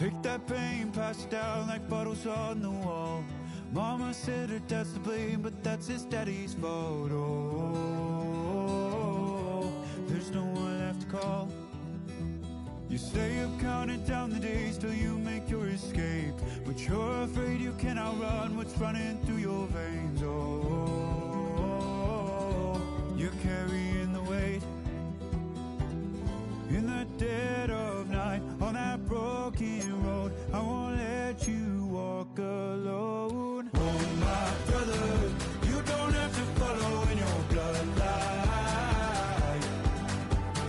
Take that pain, pass it down like bottles on the wall. Mama said her dad's to blame, but that's his daddy's fault. Oh, there's no one left to call. You stay up counting down the days till you make your escape, but you're afraid you can outrun what's running through your veins. Oh, you're carrying the weight in the dead of night on that broken road. I won't let you walk alone. Oh, my brother, you don't have to follow in your bloodline.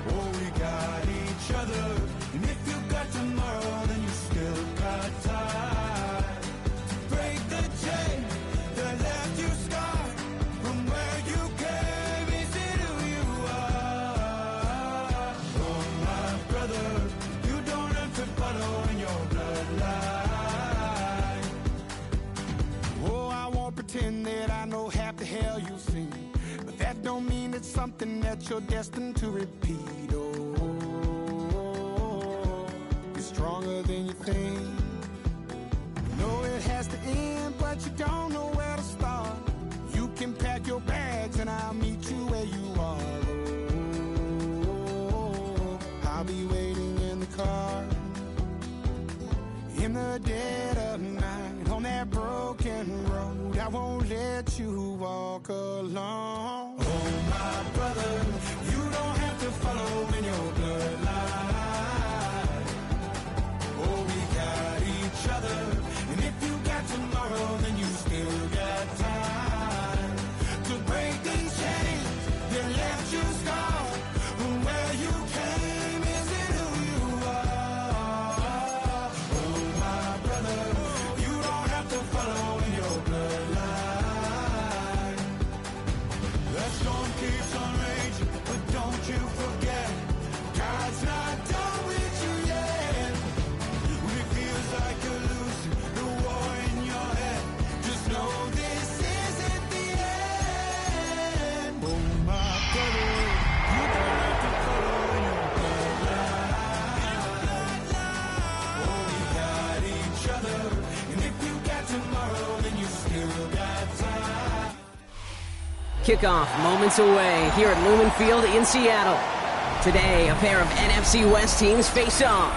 Oh, we got each other. And if you got tomorrow, then you still got time to break the chain that left you scarred from where you came. Is it who you are? Oh, my brother, you don't have to follow in your bloodline. Oh, I won't pretend that I know half the hell you've seen, but that don't mean it's something that you're destined to repeat. Stronger than you think. Know it has to end, but you don't know where to start. You can pack your bags and I'll meet you where you are. Oh, I'll be waiting in the car in the dead of night on that broken road. I won't let you walk alone. Oh, my brother, you don't have to follow in your bloodline. And if you got tomorrow, then you still got time to break these chains that left you scarred from where you came. Is it who you are? Oh, my brother, you don't have to follow in your bloodline. That storm keeps on raging, but don't you forget, God's not done with you yet. When it feels like you're losing the war in your head, just know this isn't the end. Oh, my brother, you don't have to follow in your bloodline. Oh, we got each other, and if you got tomorrow, then you still got time. Kickoff moments away here at Lumen Field in Seattle. Today, a pair of NFC West teams face off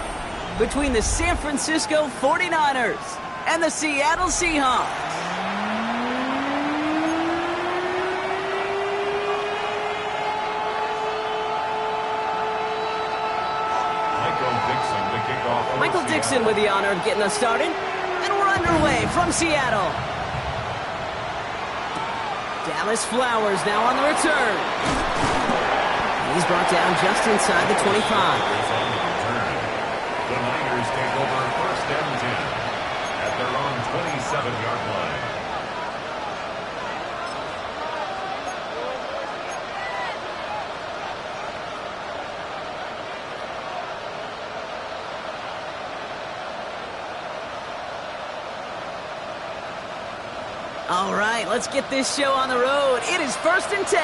between the San Francisco 49ers and the Seattle Seahawks. Michael Dixon with the honor of getting us started, and we're underway from Seattle. Dallas Flowers now on the return. He's brought down just inside the 25. The Niners take over first and 10 at their own 27-yard line. All right, let's get this show on the road. It is first and 10.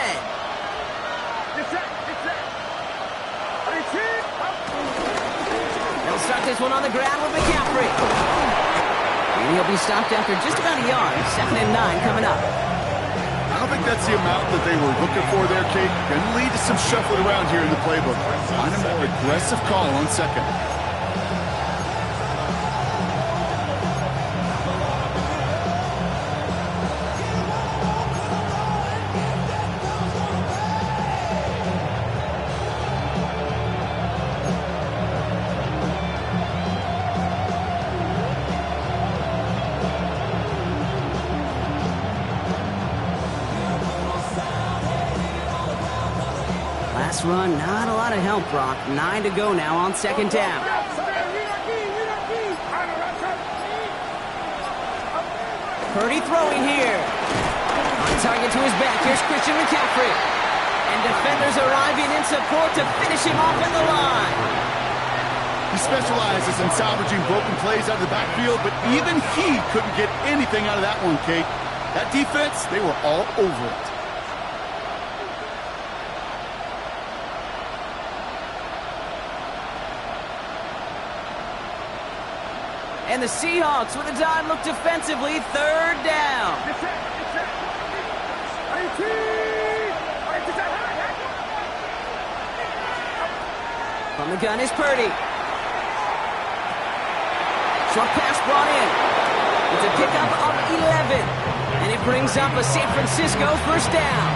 They'll start this one on the ground with McCaffrey. And he'll be stopped after just about a yard. 2nd and 9 coming up. I don't think that's the amount that they were looking for there, Kate. Going to lead to some shuffling around here in the playbook. On a more aggressive call on second. Run, not a lot of help, Brock. 9 to go now on 2nd down. Purdy throwing here. On target to his back. Here's Christian McCaffrey. And defenders arriving in support to finish him off at the line. He specializes in salvaging broken plays out of the backfield, but even he couldn't get anything out of that one, Kate. That defense, they were all over it. And the Seahawks with a dime look defensively, third down. From the gun is Purdy. Short pass brought in. It's a pickup of 11. And it brings up a San Francisco first down.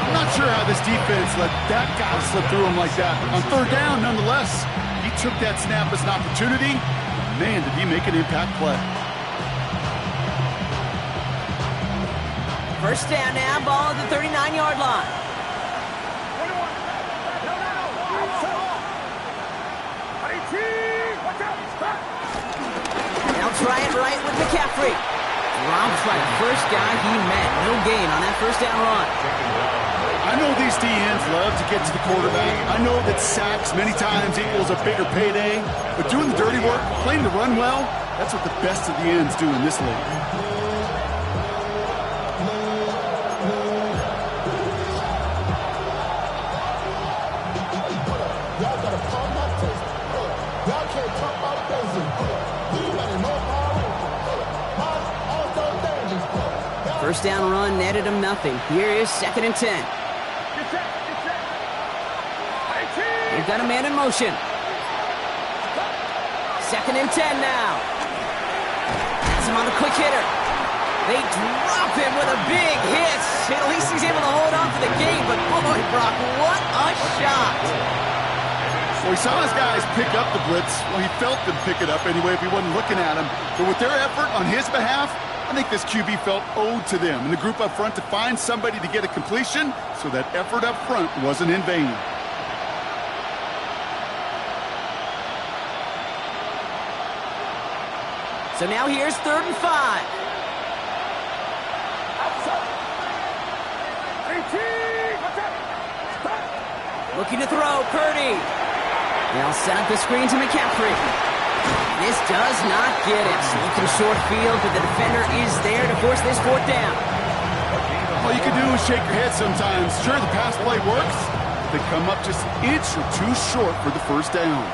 I'm not sure how this defense let that guy slip through him like that. On third down, nonetheless, he took that snap as an opportunity. Man, did he make an impact play. First down now, ball at the 39-yard line. They'll try it right with McCaffrey. Drops by the first guy he met. No gain on that first down run. I know these DNs love to get to the quarterback. I know that sacks many times equals a bigger payday. But doing the dirty work, playing the run well, that's what the best of the ends do in this league. First down run netted him nothing. Here is 2nd and 10. They've got a man in motion. 2nd and 10 now. Has him on the quick hitter. They drop him with a big hit. At least he's able to hold on to the game, but boy, Brock, what a shot. Well, he saw his guys pick up the blitz. Well, he felt them pick it up anyway if he wasn't looking at him. But with their effort on his behalf, I think this QB felt owed to them and the group up front to find somebody to get a completion, so that effort up front wasn't in vain. So now here's 3rd and 5. Looking to throw, Purdy. They'll set up the screen to McCaffrey. This does not get it. Looking short field, but the defender is there to force this 4th down. All you can do is shake your head sometimes. Sure, the pass play works. They come up just an inch or two short for the first down.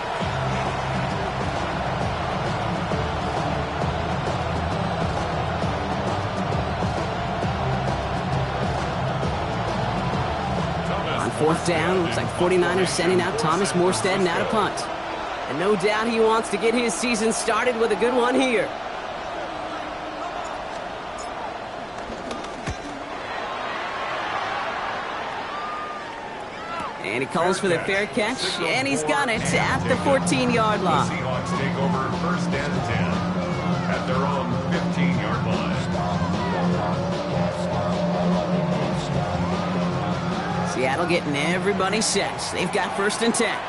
On 4th down, looks like 49ers sending out Thomas Morstead now to punt. And no doubt he wants to get his season started with a good one here. And he calls for the fair catch, and he's got it at the 14-yard line. The Seahawks take over 1st and 10 at their own 15-yard line. Seattle getting everybody set. They've got 1st and 10.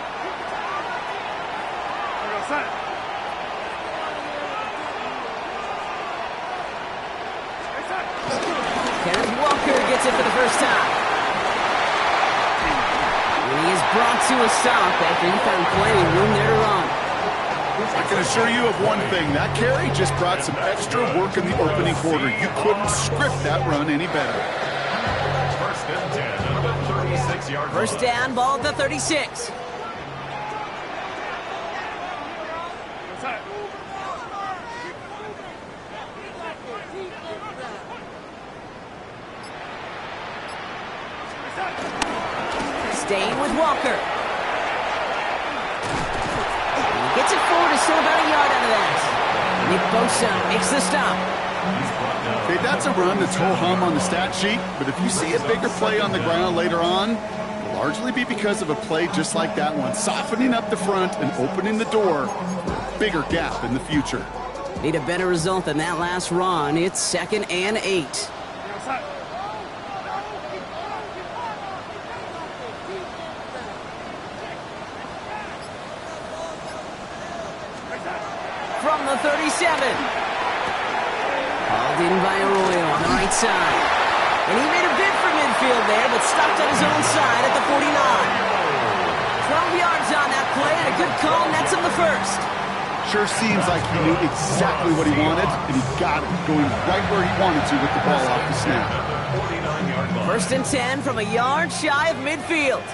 Kenneth Walker gets it for the first time. And he is brought to a stop after he found plenty of room there to run. I can assure you of one thing. That carry just brought some extra work in the opening quarter. You couldn't script that run any better. 1st and 10 at the 36-yard line. First down, ball at the 36. Staying with Walker. And he gets it forward to still about a yard out of that. Nick Bosa makes the stop. Okay, that's a run that's ho-hum on the stat sheet, but if you see a bigger play on the ground later on, it'll largely be because of a play just like that one, softening up the front and opening the door for a bigger gap in the future. Need a better result than that last run. It's 2nd and 8. From the 37. Hauled in by Arroyo on the right side. And he made a bid for midfield there, but stopped on his own side at the 49. 12 yards on that play, and a good call nets him the first. Sure seems like he knew exactly what he wanted, and he got it, going right where he wanted to with the ball off the snap. 49-yard line. 1st and 10 from a yard shy of midfield.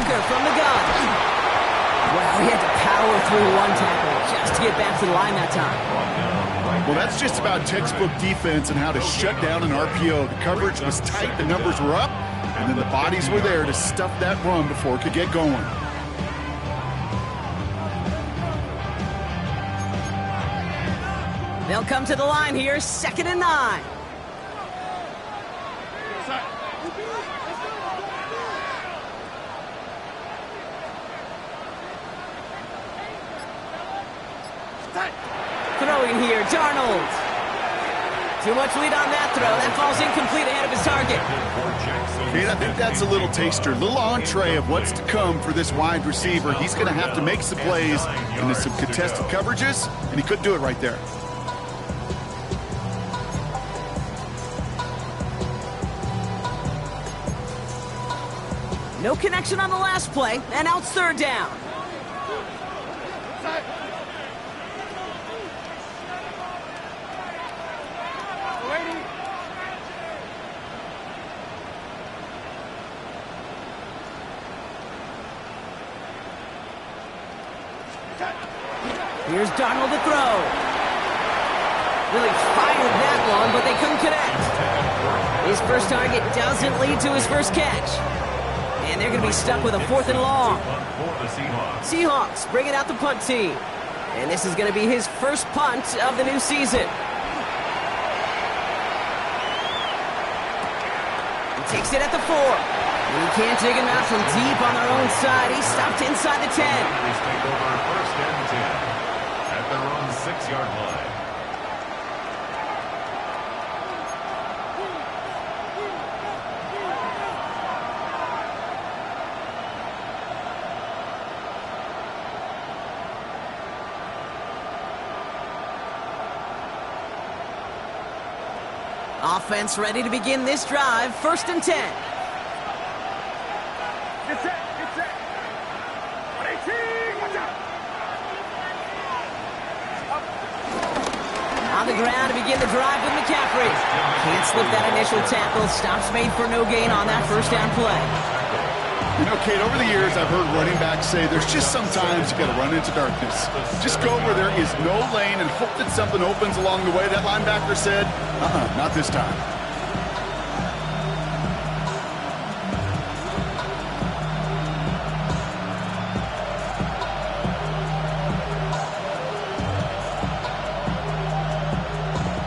bunker from the gun. Well, he had to power through one tackle just to get back to the line that time. Well, that's just about textbook defense and how to shut down an RPO. The coverage was tight, the numbers were up, and then the bodies were there to stuff that run before it could get going. They'll come to the line here, 2nd and 9. Throwing here, Darnold. Too much lead on that throw. That ball's incomplete ahead of his target. Kate, I think that's a little taster, a little entree of what's to come for this wide receiver. He's going to have to make some plays into some contested coverages, and he couldn't do it right there. No connection on the last play, and now it's 3rd down. Here's Darnold to throw. Really fired that one, but they couldn't connect. His first target doesn't lead to his first catch. And they're going to be stuck with a 4th and long. Seahawks bringing out the punt team. And this is going to be his first punt of the new season. He takes it at the 4. And he can't dig him out from deep on their own side. He's stopped inside the 10. Take over 1st and 10 at their own 6-yard line. Offense ready to begin this drive. 1st and 10. Get set, get set. 118, watch out. On the ground to begin the drive with McCaffrey. Can't slip that initial tackle. Stops made for no gain on that 1st down play. You know, Kate, over the years, I've heard running backs say there's just sometimes you got to run into darkness. Just go where there is no lane and hope that something opens along the way. That linebacker said, not this time.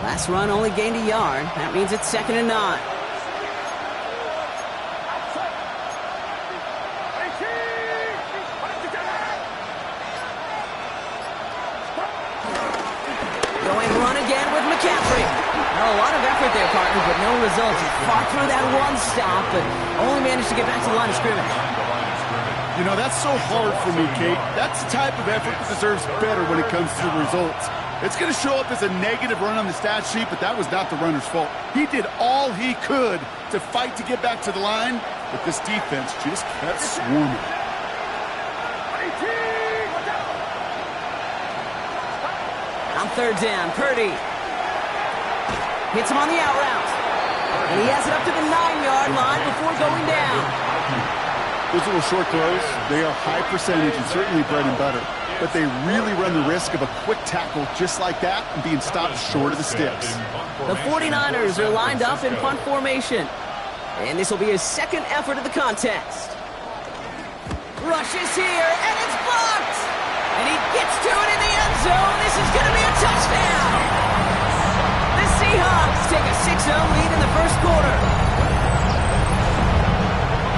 Last run only gained a yard. That means it's 2nd and 9. A lot of effort there, partner, but no results. He fought through that one stop, but only managed to get back to the line of scrimmage. You know, that's so hard for me, Kate. That's the type of effort that deserves better when it comes to the results. It's going to show up as a negative run on the stat sheet, but that was not the runner's fault. He did all he could to fight to get back to the line, but this defense just kept swarming. On 3rd down, Purdy hits him on the out route. And he has it up to the 9-yard line before going down. Those little short throws, they are high percentage and certainly bread and butter. But they really run the risk of a quick tackle just like that and being stopped short of the sticks. The 49ers are lined up in punt formation. And this will be his 2nd effort of the contest. Rushes here, and it's blocked! And he gets to it in the end zone. This is going to be a touchdown! Seahawks take a 6-0 lead in the 1st quarter.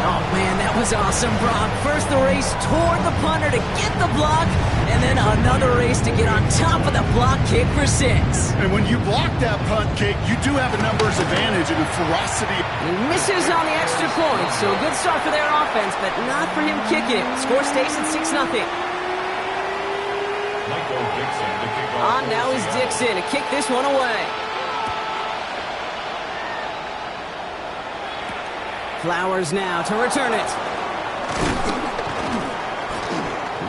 Oh, man, that was awesome, Brock. First the race toward the punter to get the block, and then another race to get on top of the block kick for 6. And when you block that punt kick, you do have a numbers advantage and a ferocity. He misses on the extra point, so a good start for their offense, but not for him kicking it. Score stays at 6-0. On now is Dixon to kick this one away. Flowers now to return it.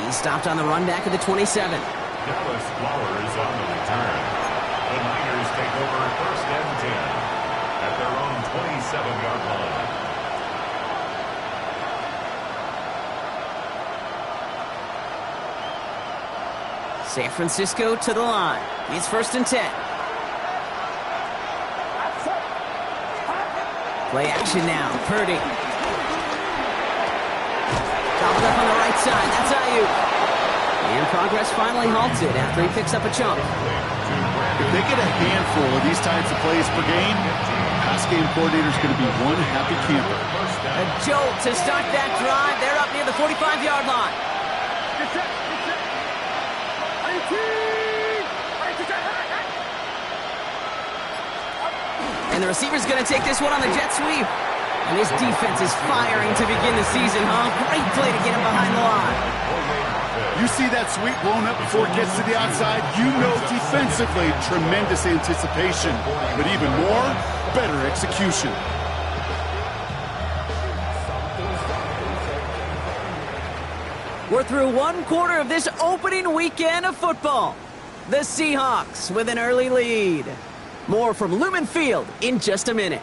He stopped on the run back of the 27. Dallas Flowers on the return. The Niners take over 1st and 10 at their own 27-yard line. San Francisco to the line. It's 1st and 10. Play action now. Purdy. Gobbled up on the right side. That's Ayuk. And progress finally halted after he picks up a chunk. If they get a handful of these types of plays per game, pass game coordinator's going to be one happy camper. A jolt to start that drive. They're up near the 45-yard line. And the receiver's going to take this one on the jet sweep. And this defense is firing to begin the season, huh? Great play to get him behind the line. You see that sweep blown up before it gets to the outside, you know defensively, tremendous anticipation. But even more, better execution. We're through one quarter of this opening weekend of football. The Seahawks with an early lead. More from Lumen Field in just a minute.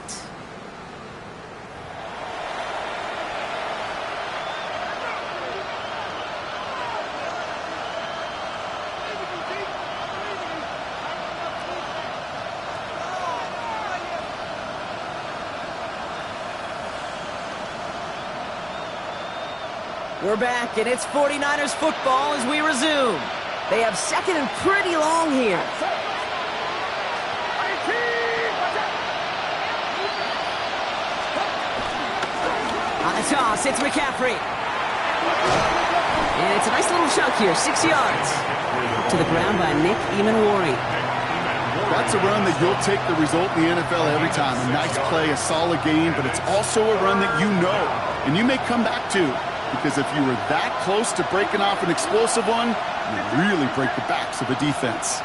We're back, and it's 49ers football as we resume. They have second and pretty long here. On the toss, it's McCaffrey. And it's a nice little chunk here, 6 yards. To the ground by Nick Emanwari. That's a run that you'll take the result in the NFL every time. A nice play, a solid game, but it's also a run that you know, and you may come back to. Because if you were that close to breaking off an explosive one, you really break the backs of a defense.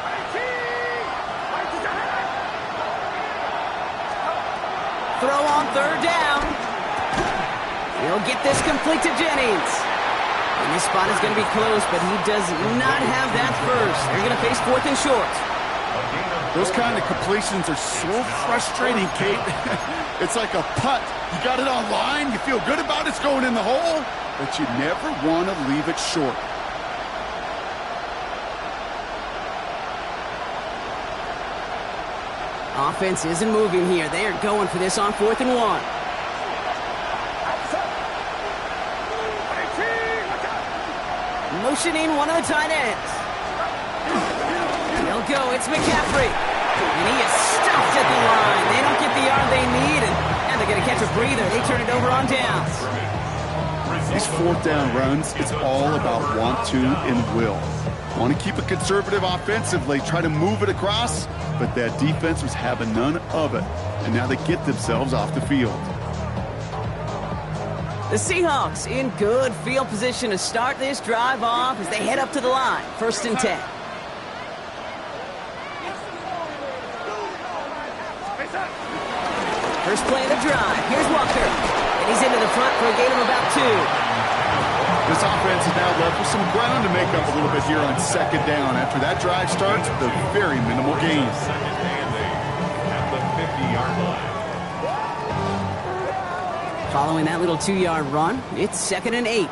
Throw on 3rd down. He'll get this complete to Jennings. And this spot is going to be close, but he does not have that first. They're going to face 4th and short. Those kind of completions are so frustrating, Kate. It's like a putt. You got it on line, you feel good about it's going in the hole, but you never want to leave it short. Offense isn't moving here. They are going for this on 4th and 1. Motioning one of the tight ends. He'll go. It's McCaffrey. And he is stuffed at the line. They don't get the yard they need, and they're going to catch a breather. They turn it over on downs. These 4th down runs, it's all about want to and will. Want to keep it conservative offensively, try to move it across, but that defense was having none of it. And now they get themselves off the field. The Seahawks in good field position to start this drive off as they head up to the line. 1st and 10. First play of the drive. Here's Walker. And he's into the front for a gain of about 2. This offense is now left with some ground to make up a little bit here on 2nd down. After that drive starts, the very minimal gains. At the 50-yard line. Following that little 2-yard run, it's 2nd and 8.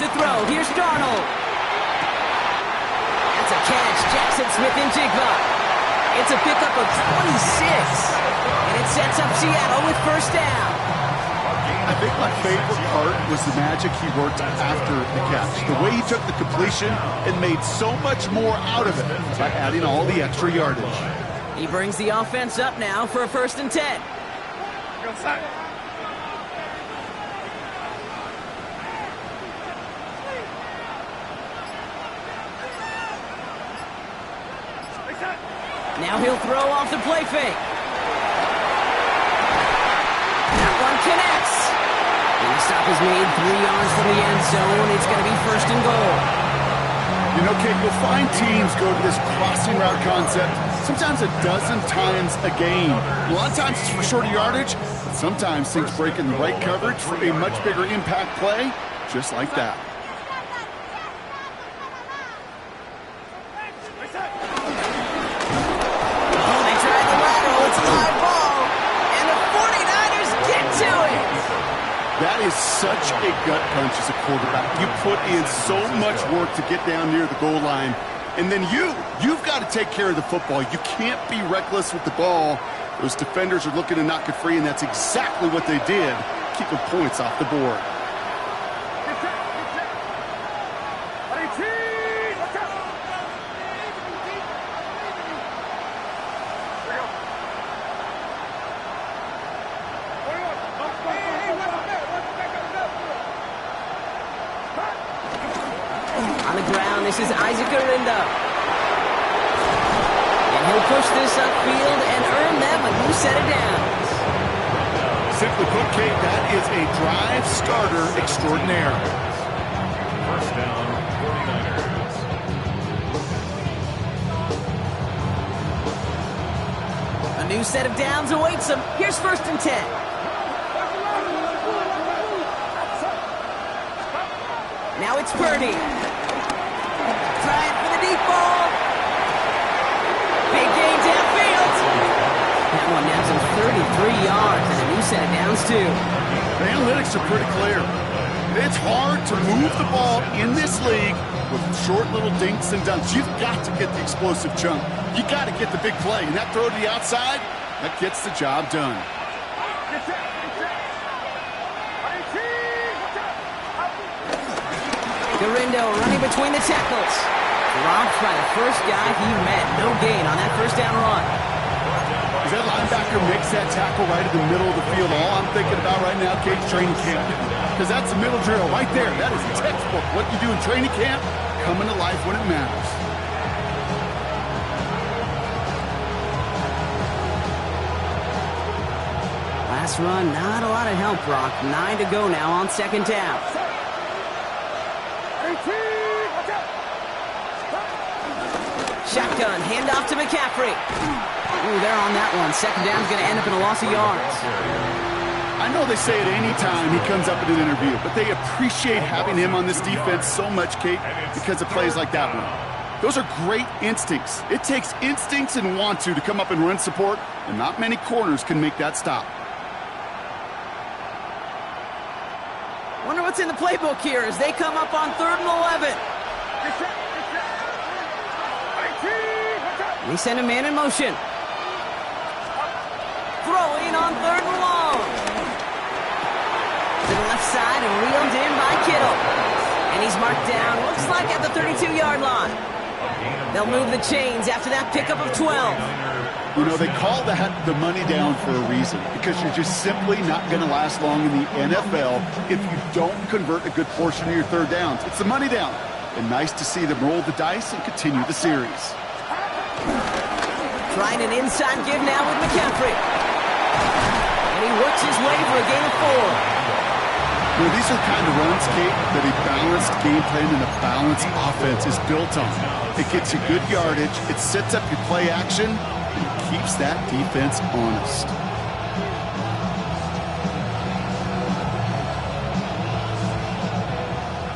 To throw, here's Darnold. That's a catch, Jackson Smith-Njigba. It's a pickup of 26. And it sets up Seattle with 1st down. I think my favorite part was the magic he worked after the catch. The way he took the completion and made so much more out of it by adding all the extra yardage. He brings the offense up now for a 1st and 10. Now he'll throw off the play fake. That one connects. And the stop is made 3 yards from the end zone. It's going to be 1st and goal. You know, Kate, you'll find teams go to this crossing route concept sometimes a dozen times a game. A lot of times it's for shorter yardage, but sometimes things break in the right coverage for a much bigger impact play, just like that. Oh, they tried the lateral. It's alive That is such a gut punch as a quarterback. You put in so much work to get down near the goal line, and then you've got to take care of the football. You can't be reckless with the ball. Those defenders are looking to knock it free, and that's exactly what they did, keeping points off the board. This is Isaac Arindo. And he'll push this upfield and earn them a new set of downs. Simply put, Kate, that is a drive starter extraordinaire. First down, 49ers. A new set of downs awaits them. Here's 1st and 10. Now it's Purdy. Trying for the deep ball. Big gain downfield. That one nabs him 33 yards and a new set of downs, too. The analytics are pretty clear. It's hard to move the ball in this league with short little dinks and dunks. You've got to get the explosive chunk. You got to get the big play. And that throw to the outside, that gets the job done. Garindo running between the tackles. Rocked by the first guy he met. No gain on that first down run. As that linebacker makes that tackle right in the middle of the field, all I'm thinking about right now, Kate, training camp. Because that's a middle drill right there. That is textbook. What you do in training camp, coming to life when it matters. Last run, not a lot of help, Brock. 9 to go now on 2nd down. Shotgun, handoff to McCaffrey. Ooh, they're on that one. 2nd down's going to end up in a loss of yards. I know they say it any time he comes up in an interview, but they appreciate having him on this defense so much, Kate, because of plays like that one. Those are great instincts. It takes instincts and want to come up and run support, and not many corners can make that stop. Wonder what's in the playbook here as they come up on 3rd and 11. They send a man in motion. Throwing on 3rd and long. To the left side and reeled in by Kittle. And he's marked down, looks like at the 32-yard line. They'll move the chains after that pickup of 12. You know, they call that the money down for a reason, because you're just simply not going to last long in the NFL if you don't convert a good portion of your 3rd downs. It's the money down. And nice to see them roll the dice and continue the series. Trying an inside give now with McCaffrey. And he works his way for a gain of 4. You know, these are the kind of runs, Kate, that a balanced game plan and a balanced offense is built on. It gets you good yardage, it sets up your play action, and it keeps that defense honest.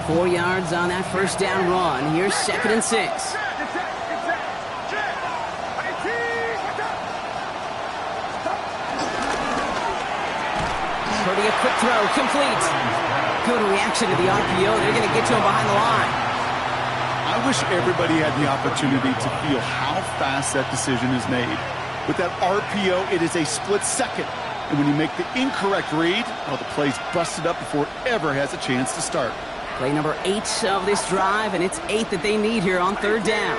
Four yards on that first down run. Here's 2nd and 6. Purdy, a quick throw, complete. Good reaction to the RPO. They're going to get to him behind the line. I wish everybody had the opportunity to feel how fast that decision is made. With that RPO, it is a split second. And when you make the incorrect read, well, the play's busted up before it ever has a chance to start. Play number 8 of this drive, and it's 8 that they need here on 3rd down.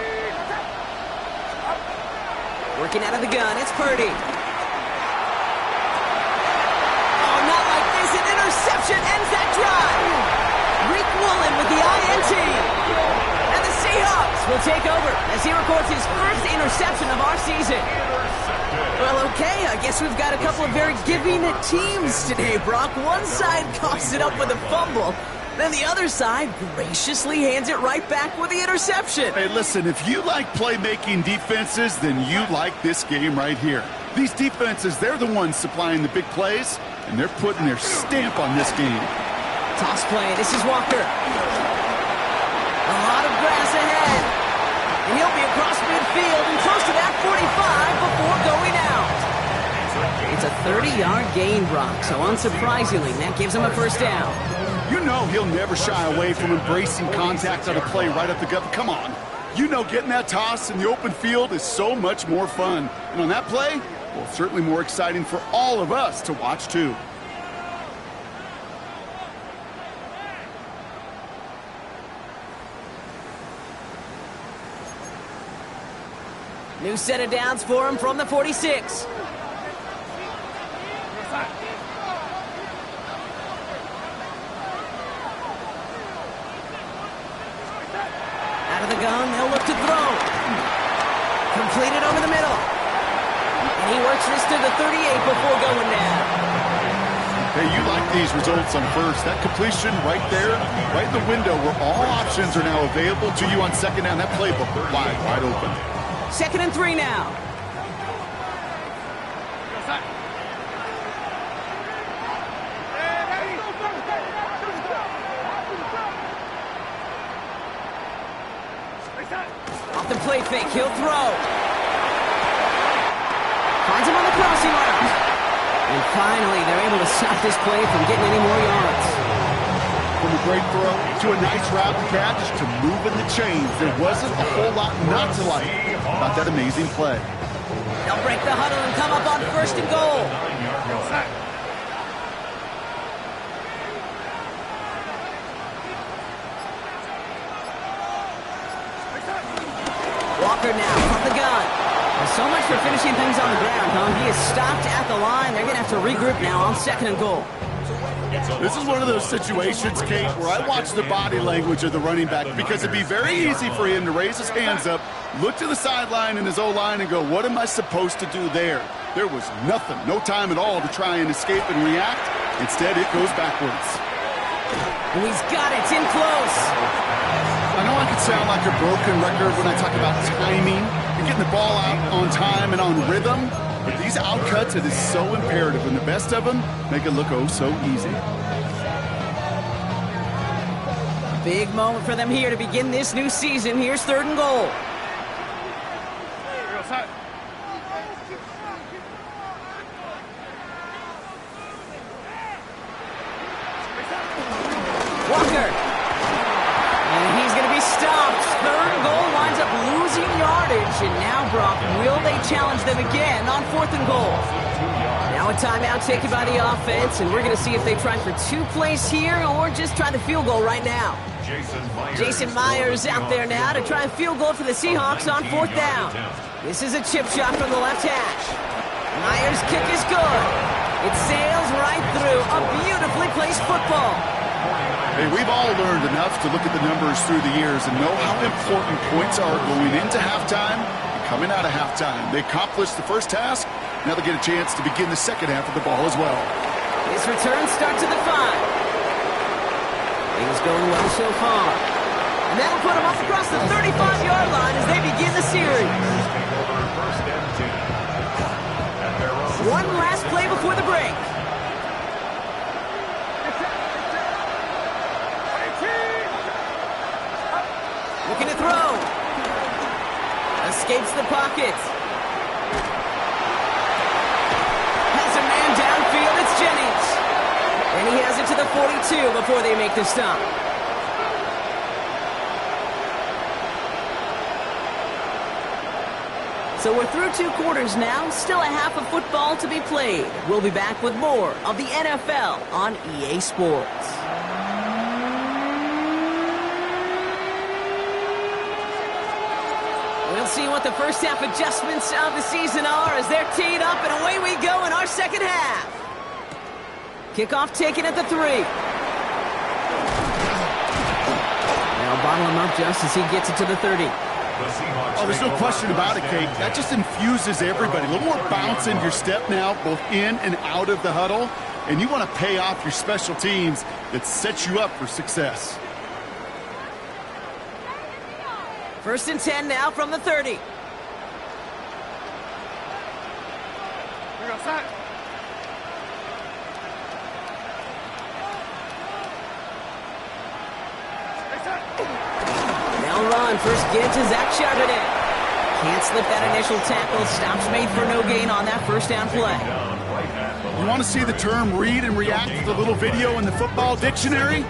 Working out of the gun, it's Purdy. Oh, not like this. An interception ends that drive. Rick Woolen with the INT. And the Seahawks will take over as he records his first interception of our season. Well, okay, I guess we've got a couple of very giving teams today, Brock. One side coughs it up with a fumble. Then the other side graciously hands it right back with the interception. Hey, listen, if you like playmaking defenses, then you like this game right here. These defenses, they're the ones supplying the big plays, and they're putting their stamp on this game. Toss play, this is Walker. A lot of grass ahead. And he'll be across midfield and close to that 45 before going out. It's a 30-yard gain, Brock. So unsurprisingly, that gives him a first down. You know he'll never shy away from embracing contact on a play right up the gut. Come on. You know getting that toss in the open field is so much more fun. And on that play, well, certainly more exciting for all of us to watch, too. New set of downs for him from the 46. Out of the gun, they'll look to throw. Completed over the middle. And he works this to the 38 before going down. Hey, you like these results on first. That completion right there, right in the window where all options are now available to you on second down. That playbook wide open. 2nd and 3 now. Off the play fake, he'll throw. Finds him on the crossing route. And finally, they're able to stop this play from getting any more yards. From a great throw to a nice route to catch to moving the chains. There wasn't a whole lot not to like about that amazing play. They'll break the huddle and come up on 1st and goal. Walker now from the gun. Well, so much for finishing things on the ground, huh? He is stopped at the line. They're going to have to regroup now on 2nd and goal. This is one of those situations, Kate, where I watch the body language of the running back because it'd be very easy for him to raise his hands up, look to the sideline in his O-line and go, what am I supposed to do there? There was nothing, no time at all to try and escape and react. Instead, it goes backwards. And he's got it. It's in close. I know I could sound like a broken record when I talk about timing and getting the ball out on time and on rhythm. But these outcuts, it is so imperative, and the best of them make it look oh so easy. Big moment for them here to begin this new season. Here's 3rd and goal. Walker. And he's going to be stopped. 3rd and goal winds up losing yardage. And now, Brock, will they challenge them again on 4th and goal? Now a timeout taken by the offense, and we're going to see if they try for 2 plays here or just try the field goal right now. Jason Myers out there now to try a field goal for the Seahawks on 4th down. This is a chip shot from the left hash. Myers' kick is good. It sails right through a beautifully placed football. Hey, we've all learned enough to look at the numbers through the years and know how important points are going into halftime and coming out of halftime. They accomplished the first task. Now they get a chance to begin the second half of the ball as well. His return starts at the 5. Things going well so far. And that'll put him up across the 35-yard line as they begin the series. One last play before the break. Looking to throw. Escapes the pocket. Has a man downfield. It's Jennings. And he has it to the 42 before they make the stop. So we're through 2 quarters now. Still a half of football to be played. We'll be back with more of the NFL on EA Sports. We'll see what the first half adjustments of the season are as they're teed up, and away we go in our second half. Kickoff taken at the 3. Now bottle him up just as he gets it to the 30. Oh, there's no question about it, Kate. That just infuses everybody. A little more bounce in your step now, both in and out of the huddle. And you want to pay off your special teams that sets you up for success. 1st and 10 now from the 30. They'll run. First give to Zach Charbonnet. Can't slip that initial tackle. Stops made for no gain on that first down play. you want to see the term read and react to the little video in the football dictionary?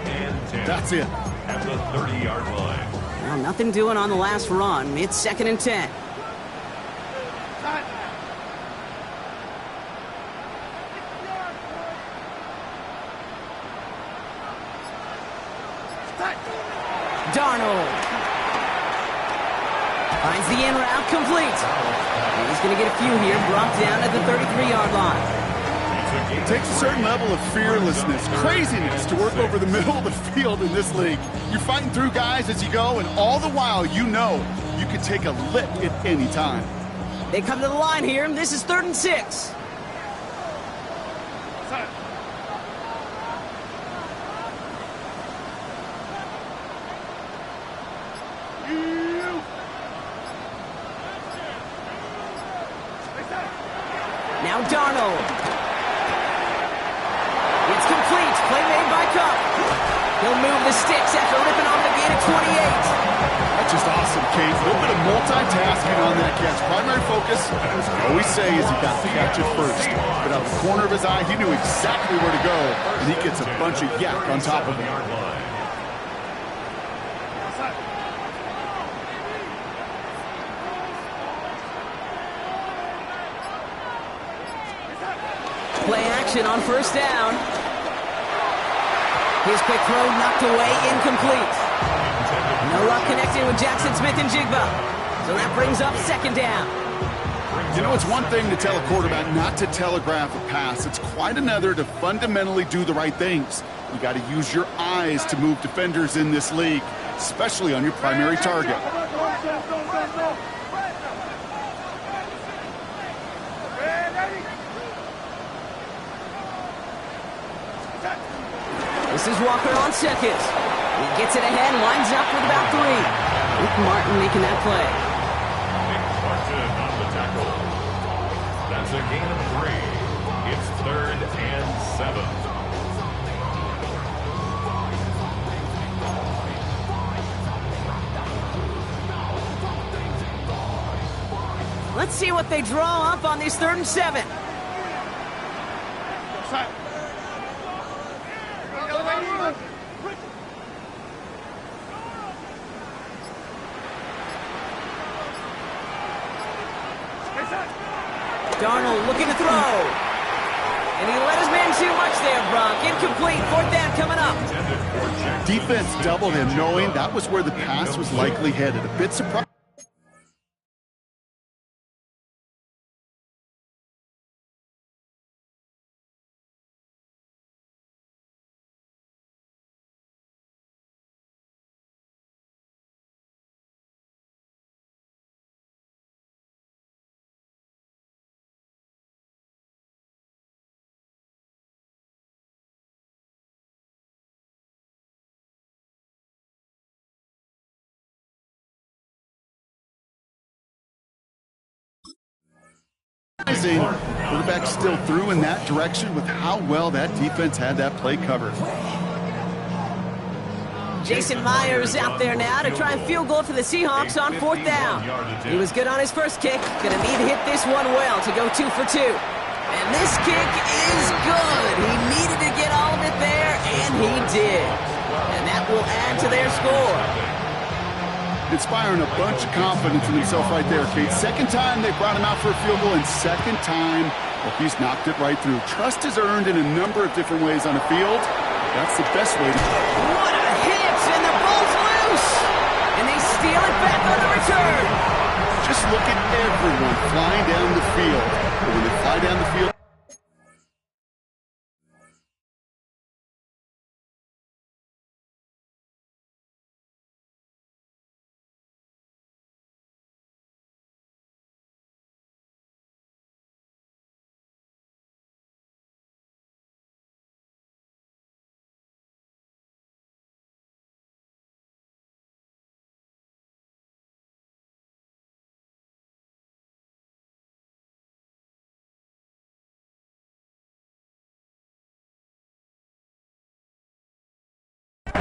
That's it. At the 30-yard line. Well, nothing doing on the last run. It's 2nd and 10. Darnold finds the in route complete. And he's going to get a few here, brought down at the 33-yard line. It takes a certain level of fearlessness, craziness to work over the middle of the field in this league. You're fighting through guys as you go, and all the while you know you can take a lick at any time. They come to the line here, and this is 3rd and 6. Now Darnold. It's complete. Play made by Cup. He'll move the sticks after ripping off the gain at 28. That's just awesome, Kate. A little bit of multitasking on that catch. Primary focus, as I always say, is he got to catch it first. But out of the corner of his eye, he knew exactly where to go, and he gets a bunch of yak on top of it. Play action on 1st down. His quick throw knocked away, incomplete. No luck connecting with Jackson Smith and Jigba. So that brings up 2nd down. You know, it's one thing to tell a quarterback not to telegraph a pass. It's quite another to fundamentally do the right things. You got to use your eyes to move defenders in this league, especially on your primary target. This is Walker on 2nd. He gets it ahead, lines up with about 3. Nick Martin making that play. Nick Martin on the tackle. That's a gain of 3. It's 3rd and 7. Let's see what they draw up on these 3rd and 7. Darnold looking to throw. And he let his man too much there, Brock. Incomplete. 4th down coming up. Defense doubled him, knowing that was where the pass was likely headed. A bit surprised. Quarterback still threw in that direction with how well that defense had that play covered. Jason Myers out there now to try and field goal for the Seahawks on 4th down. He was good on his first kick. Gonna need to hit this one well to go 2 for 2. And this kick is good. He needed to get all of it there, and he did. And that will add to their score. Inspiring a bunch of confidence in himself right there, Kate. 2nd time they brought him out for a field goal, and 2nd time, well, he's knocked it right through. Trust is earned in a number of different ways on the field. That's the best way to... What a hit, and the ball's loose! And they steal it back on the return. Just look at everyone flying down the field. But when they fly down the field...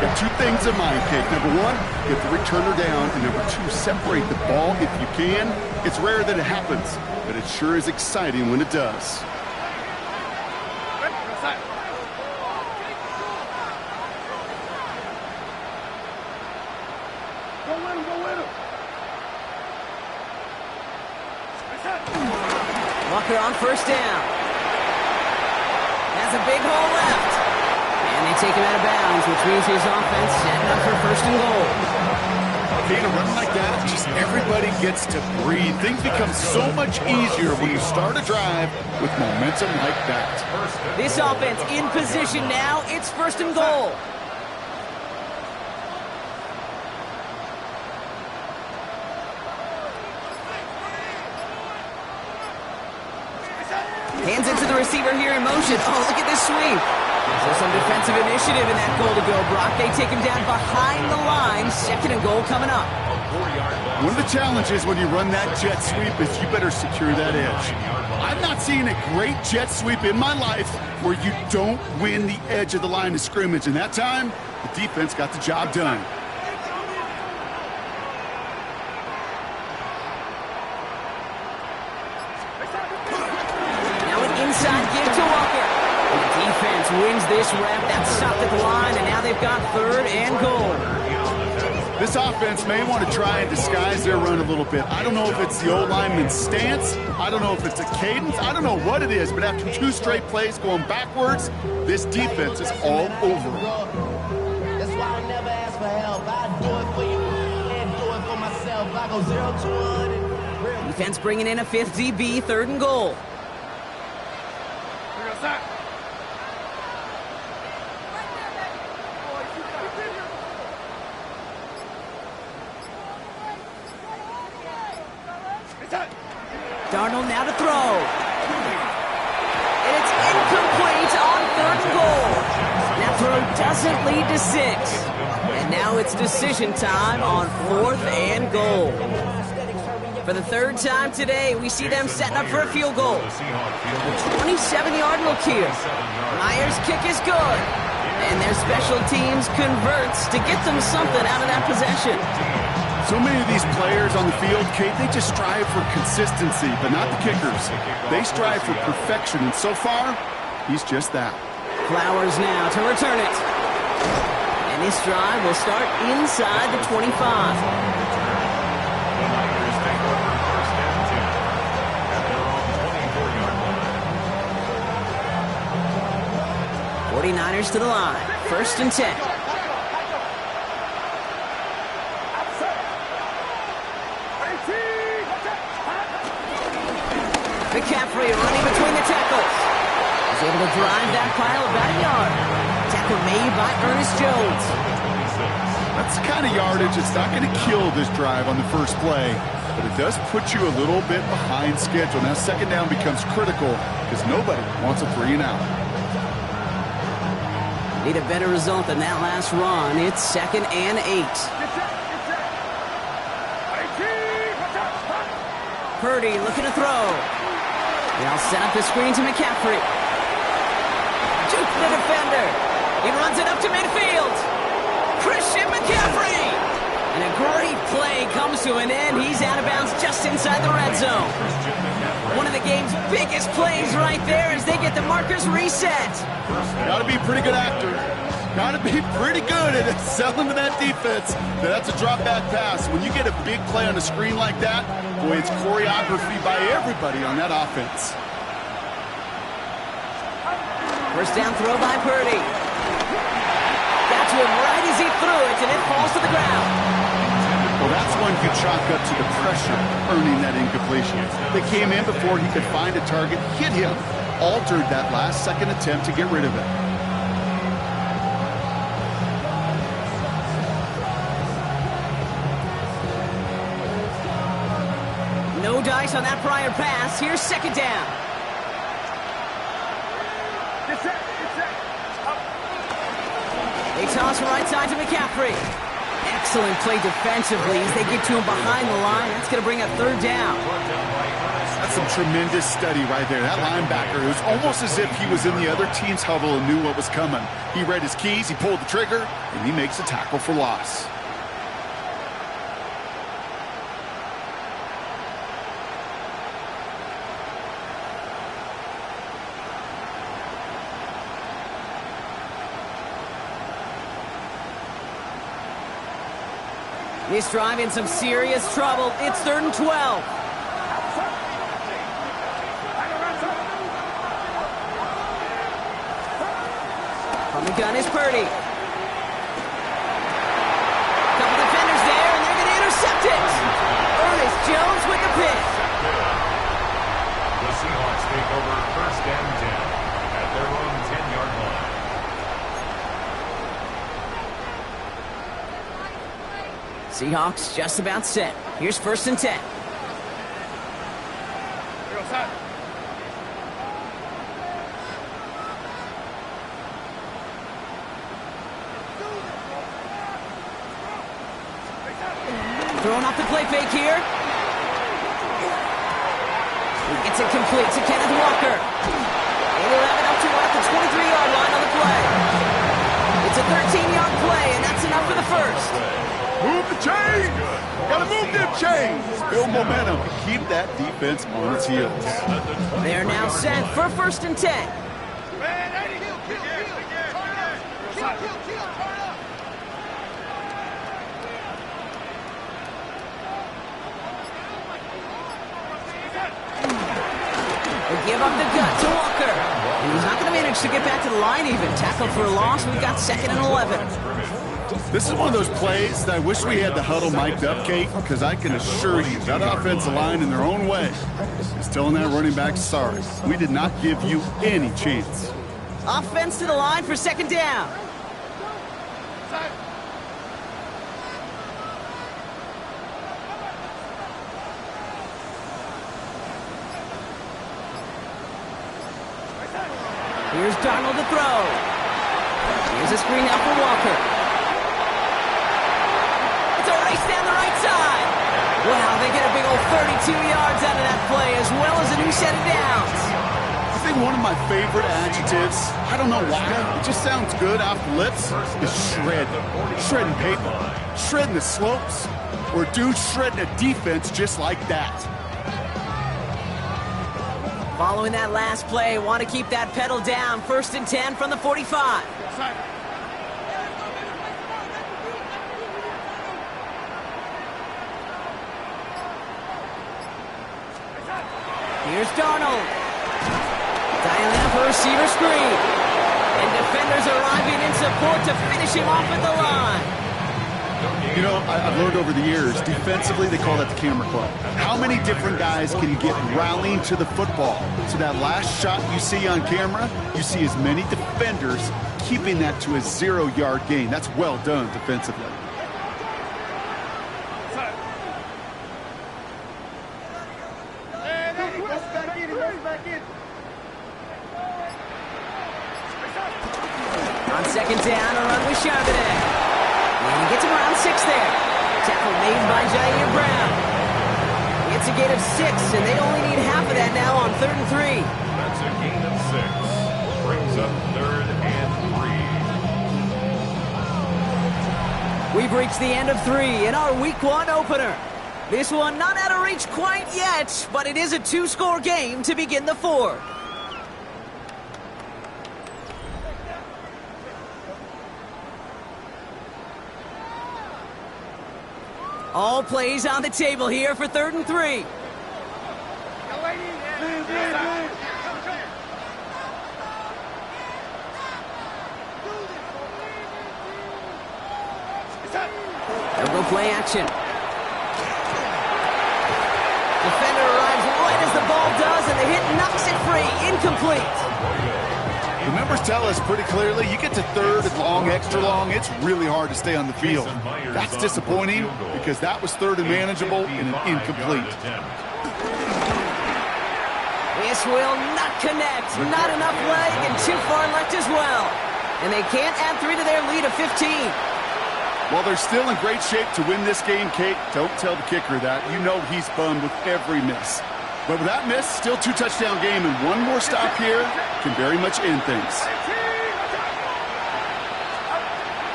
Got 2 things in mind, Kate. Number 1, get the returner down. And number 2, separate the ball if you can. It's rare that it happens, but it sure is exciting when it does. Walker on first down. Has a big hole left. And they take him out of bounds, which means his offense setting up for first and goal. Okay, in a run like that, just everybody gets to breathe. Things become so much easier when you start a drive with momentum like that. This offense in position now. It's first and goal. Hands it to the receiver here in motion. Oh, look at this sweep. So some defensive initiative in that goal to go, Brock. They take him down behind the line. Second and goal coming up. One of the challenges when you run that jet sweep is you better secure that edge. I've not seen a great jet sweep in my life where you don't win the edge of the line of scrimmage. And that time, the defense got the job done. Inside give to Walker. The defense wins this rep. That's stopped at the line, and now they've got third and goal. This offense may want to try and disguise their run a little bit. I don't know if it's the old lineman's stance. I don't know if it's a cadence. I don't know what it is, but after 2 straight plays going backwards, this defense is all over it. That's why I never ask for help. I do it for you and do it for myself. I go 0 to 100. Defense bringing in a 5th DB, third and goal. Darnold now to throw. And it's incomplete on third and goal. That throw doesn't lead to 6. And now it's decision time on 4th and goal. For the 3rd time today, we see them setting up for a field goal. A 27-yard look here. Myers' kick is good. And their special teams converts to get them something out of that possession. So many of these players on the field, Kate, they just strive for consistency, but not the kickers. They strive for perfection, and so far, he's just that. Flowers now to return it. And this drive will start inside the 25. 49ers to the line. 1st and 10. McCaffrey running between the tackles. He's able to drive that pile about a yard. Tackle made by Ernest Jones. That's the kind of yardage that's not going to kill this drive on the first play, but it does put you a little bit behind schedule. Now second down becomes critical because nobody wants a 3 and out. Need a better result than that last run. It's 2nd and 8. Purdy looking to throw. They'll set up the screen to McCaffrey. Juke the defender. He runs it up to midfield. Christian McCaffrey. And a great play comes to an end. He's out of bounds just inside the red zone. One of the game's biggest plays right there as they get the markers reset. Got to be a pretty good actor. Got to be pretty good at selling to that defense. That's a drop back pass. When you get a big play on a screen like that, boy, it's choreography by everybody on that offense. First down throw by Purdy. Got to him right as he threw it, and it falls to the ground. Well, that's one you chalk up to the pressure earning that incompletion. They came in before he could find a target, hit him, altered that last-second attempt to get rid of it. No dice on that prior pass. Here's second down. They toss right side to McCaffrey. Excellent play defensively as they get to him behind the line. That's going to bring up third down. That's some tremendous study right there. That linebacker, it was almost as if he was in the other team's huddle and knew what was coming. He read his keys, he pulled the trigger, and he makes a tackle for loss. This drive in some serious trouble. It's 3rd and 12. From the gun is Purdy. Couple defenders there, and they're going to intercept it. Ernest Jones with the pick. The Seahawks take over 1st and 10 at their own 10-yard line. Seahawks just about set. Here's 1st and 10. Throwing off the play fake here. He gets it complete to Kenneth Walker. They will have it up to about the 23-yard line on the play. It's a 13-yard play, and that's enough for the first. Move the chains! Gotta move them chains! Build momentum. Keep that defense on its heels. They are now set for 1st and 10. They give up the gut to Walker. He's not going to manage to get back to the line even. Tackle for a loss. We've got 2nd and 11. This is one of those plays that I wish we had the huddle mic'd up, Kate, because I can assure you that offensive line in their own way is telling that running back, sorry, we did not give you any chance. Offense to the line for 2nd down. Here's Darnold to throw. Here's a screen out for Walker. It's a race down the right side. Wow, they get a big old 32 yards out of that play, as well as a new set of downs. I think one of my favorite adjectives, I don't know why, it just sounds good off the lips, is shred. Shredding paper. Shredding the slopes. Or dude shredding a defense just like that. Following that last play, want to keep that pedal down. 1st and 10 from the 45. Here's Darnold. Dialing up a receiver screen. And defenders arriving in support to finish him off at the line. You know, I've learned over the years, defensively, they call that the camera club. How many different guys can you get rallying to the football? So that last shot you see on camera, you see as many defenders keeping that to a 0-yard gain. That's well done defensively. On 2nd down, a run with Charbonnet. And he gets him around 6 there. Tackle made by Jair Brown. It's a gain of 6, and they only need half of that now on 3rd and 3. That's a gain of 6. Brings up 3rd and 3. We've reached the end of 3 in our Week 1 opener. This one not out of reach quite yet, but it is a 2-score game to begin the 4th. All plays on the table here for 3rd and 3. They'll go play action. Defender arrives right as the ball does, and the hit knocks it free. Incomplete. The numbers tell us pretty clearly, you get to 3rd and long, extra long, it's really hard to stay on the field. That's disappointing because that was 3rd and manageable and an incomplete. This will not connect. Not enough leg and too far left as well. And they can't add 3 to their lead of 15. While they're still in great shape to win this game, Kate, don't tell the kicker that. You know he's bummed with every miss. But with that miss, still 2-touchdown game, and one more stop here can very much end things.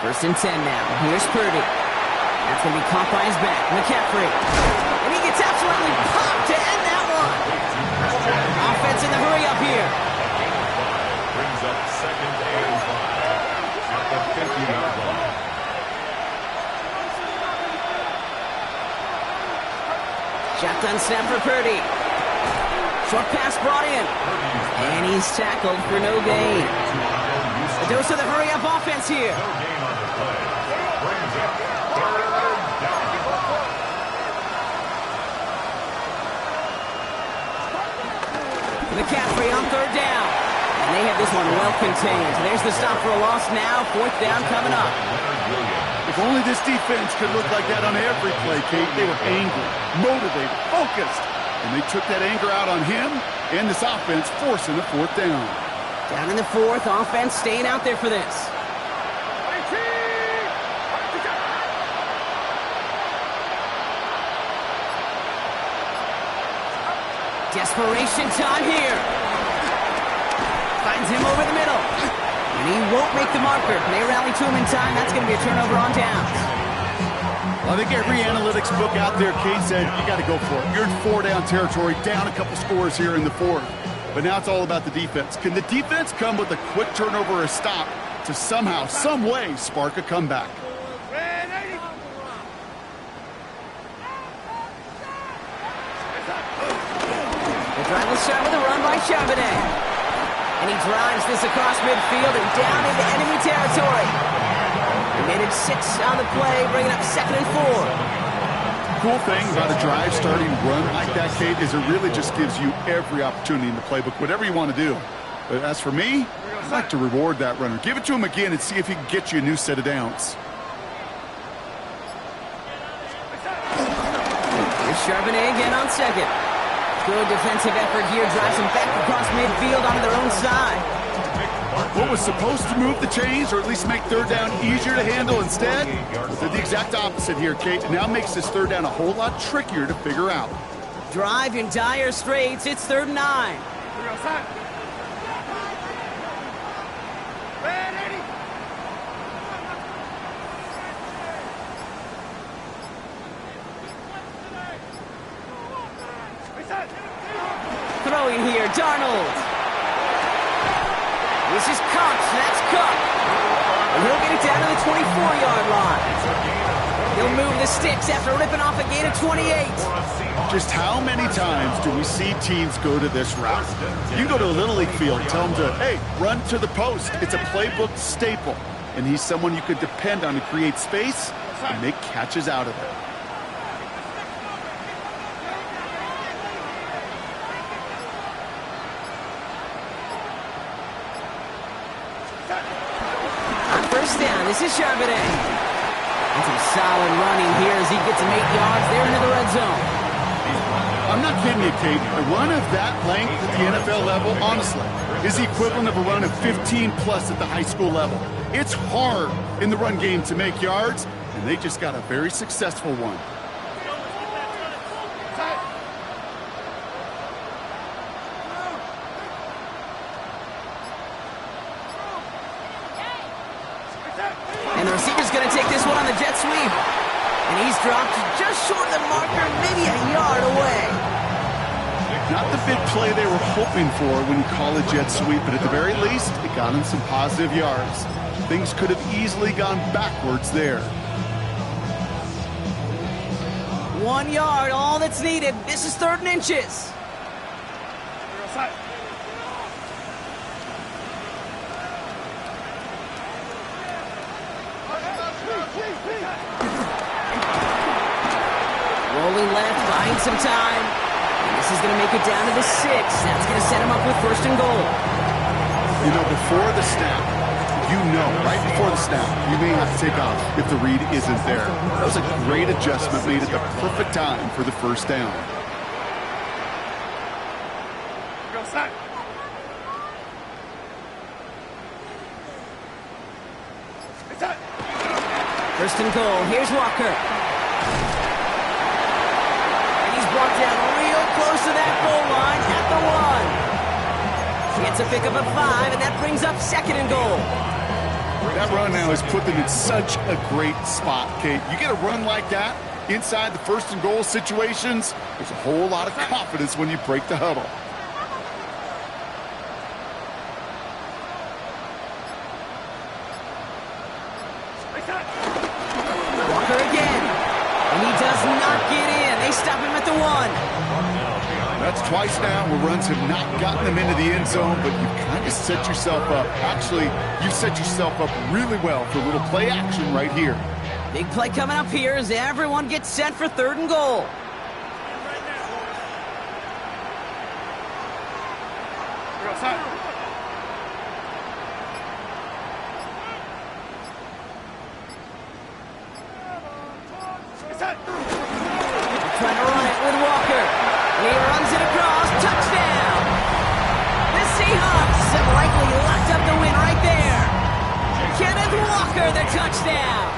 1st and 10 now. Here's Purdy. That's going to be caught by his back. McCaffrey. And he gets absolutely popped to end that one. Offense in the hurry up here. Brings up 2nd and 5 at the 50-yard line. Shotgun snap for Purdy. Short pass brought in. And he's tackled for no gain. A dose of the hurry-up offense here. No gain on the play. Brings up third down. McCaffrey on third down. And they have this one well contained. There's the stop for a loss now. Fourth down coming up. If only this defense could look like that on every play, Kate. They were angry, motivated, focused. And they took that anger out on him and this offense, forcing a fourth down. Down in the fourth, offense staying out there for this. Desperation time here. Finds him over the middle. And he won't make the marker. They rally to him in time. That's going to be a turnover on downs. Well, I think every analytics book out there, Kate, said you got to go for it. You're in four-down territory, down a couple scores here in the fourth. But now it's all about the defense. Can the defense come with a quick turnover or a stop to somehow, some way, spark a comeback? The drive will start with a run by Charbonnet. And he drives this across midfield and down into enemy territory. He made it 6 on the play, bringing up 2nd and 4. Cool thing about a drive starting run like that, Kate, is it really just gives you every opportunity in the playbook, whatever you want to do. But as for me, I'd like to reward that runner. Give it to him again and see if he can get you a new set of downs. Here's Charbonnet again on second. Good defensive effort here, drives them back across midfield onto their own side. What was supposed to move the chains, or at least make third down easier to handle instead, did the exact opposite here, Kate. It now makes this third down a whole lot trickier to figure out. Drive in dire straits. It's 3rd and 9. Throwing here, Darnold. This is Cox. That's Cook. And he'll get it down to the 24-yard line. He'll move the sticks after ripping off a gain of 28. Just how many times do we see teams go to this route? You go to a Little League field, tell them to, hey, run to the post. It's a playbook staple. And he's someone you could depend on to create space and make catches out of it. This is Charbonnet. And some solid running here as he gets him 8 yards there into the red zone. I'm not kidding you, Kate. A run of that length at the NFL level, honestly, is the equivalent of a run of 15-plus at the high school level. It's hard in the run game to make yards, and they just got a very successful one. And the receiver's going to take this one on the jet sweep. And he's dropped just short of the marker, maybe a yard away. Not the big play they were hoping for when you call a jet sweep, but at the very least, it got him some positive yards. Things could have easily gone backwards there. 1 yard, all that's needed. This is 3rd and inches. Rolling left, buying some time. And this is going to make it down to the 6. That's going to set him up with 1st and goal. You know, before the snap, right before the snap, you may have to take off if the read isn't there. That was a great adjustment made at the perfect time for the 1st down. First and goal. Here's Walker. And he's brought down real close to that goal line at the 1. Gets a pickup of 5, and that brings up 2nd and goal. That run now has put them in such a great spot, Kate. You get a run like that inside the 1st and goal situations, there's a whole lot of confidence when you break the huddle. Walker again. And he does not get in. They They stop him at the 1. That's twice now where runs have not gotten them into the end zone, but you kind of set yourself up. Actually, you set yourself up really well for a little play action right here. Big play coming up here as everyone gets set for 3rd and goal. Trying to run it with Walker. And he runs it across. Touchdown! The Seahawks have likely locked up the win right there. Kenneth Walker, the touchdown.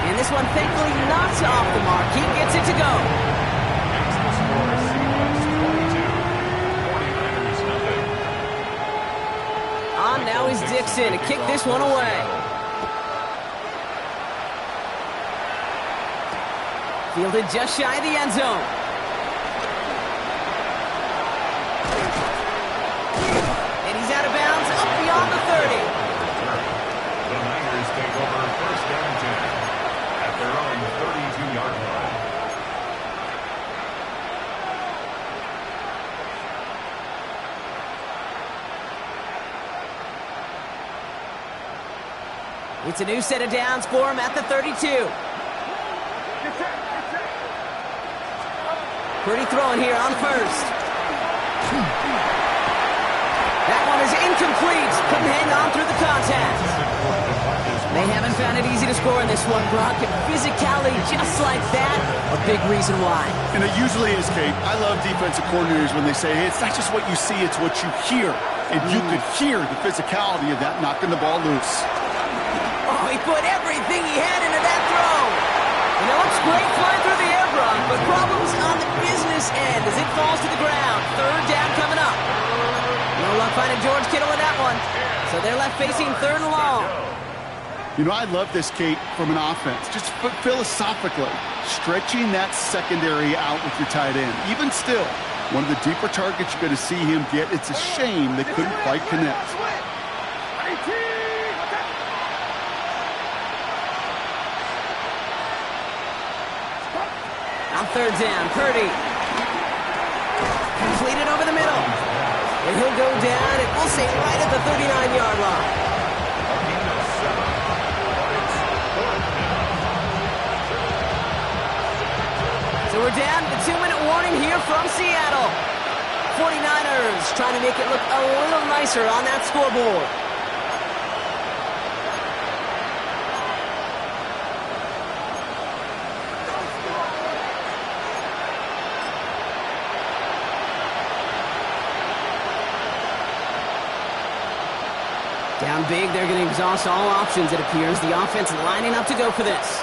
And this one thankfully not off the mark. He gets it to go. On now is Dixon to kick this one away. Fielded just shy of the end zone. And he's out of bounds up beyond the 30. The Niners take over 1st and 10 at their own 32-yard line. It's a new set of downs for him at the 32. Pretty throwing here on 1st. That one is incomplete. Couldn't hang on through the contact. They haven't found it easy to score in this one, Brock. And physicality just like that, a big reason why. And it usually is, Kate. I love defensive coordinators when they say, hey, it's not just what you see, it's what you hear. And you could hear the physicality of that knocking the ball loose. Oh, he put everything he had into that throw. And it looks great flying through the air, Brock, but problems on the business end as it falls to the ground. 3rd down coming up. No luck finding George Kittle with that one. So they're left facing 3rd and long. You know, I love this, Kate, from an offense. Just philosophically, stretching that secondary out with your tight end. Even still, one of the deeper targets you're going to see him get. It's a shame they couldn't quite connect. On 3rd down, Purdy. Completed over the middle. And he'll go down, and we'll say right at the 39-yard line. So we're down to the 2-minute warning here from Seattle. 49ers trying to make it look a little nicer on that scoreboard. Down big, they're going to exhaust all options, it appears. The offense lining up to go for this.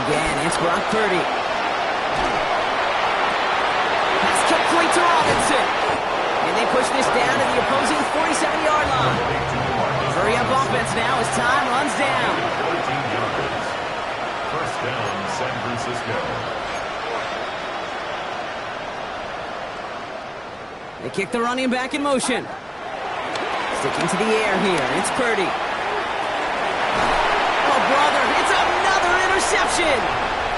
Again, it's Brock Purdy. Pass complete to Robinson. And they push this down to the opposing 47-yard line. Hurry up offense now as time runs down. 14 yards. 1st down, San Francisco. They kick the running back in motion. Sticking to the air here, and it's Purdy. Oh, brother, it's another interception.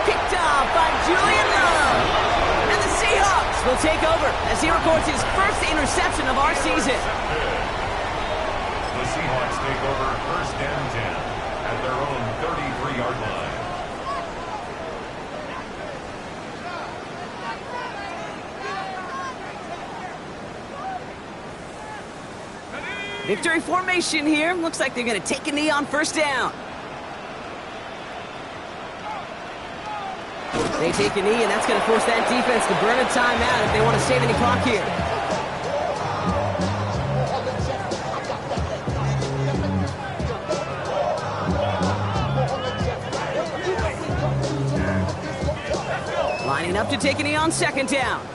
Picked off by Julian Love. And the Seahawks will take over as he records his 1st interception of our season. The Seahawks take over 1st and 10 at their own 33-yard line. Victory formation here. Looks like they're going to take a knee on 1st down. They take a knee, and that's going to force that defense to burn a timeout if they want to save any clock here. Lining up to take a knee on 2nd down.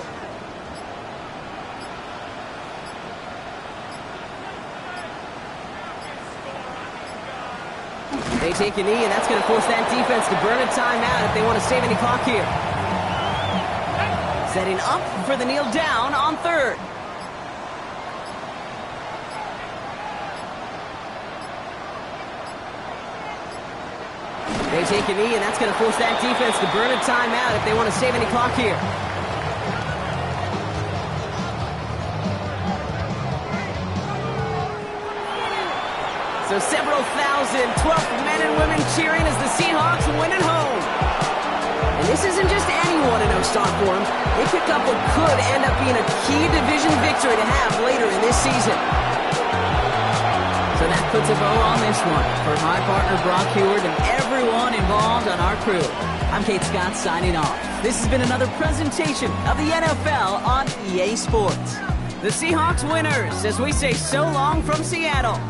They take a knee, and that's going to force that defense to burn a timeout if they want to save any clock here. Setting up for the kneel down on 3rd. take a knee, and that's going to force that defense to burn a timeout if they want to save any clock here. So several thousand 12th men and women cheering as the Seahawks win at home. And this isn't just any 1-0 start for them. They picked up what could end up being a key division victory to have later in this season. So that puts a bow on this one. For my partner Brock Heward and everyone involved on our crew, I'm Kate Scott signing off. This has been another presentation of the NFL on EA Sports. The Seahawks winners as we say so long from Seattle.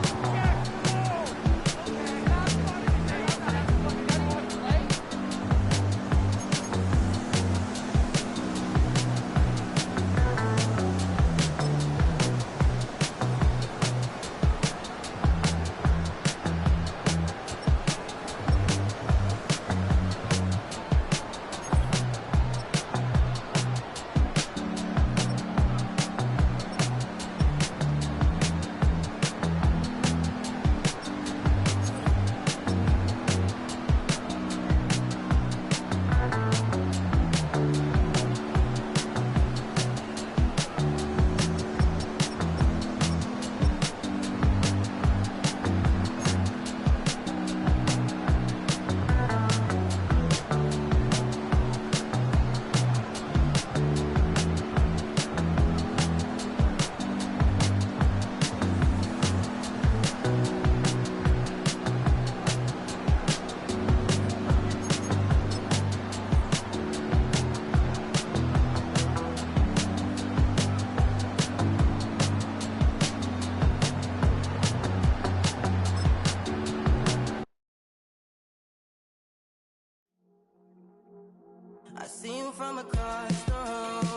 I see you from across the room.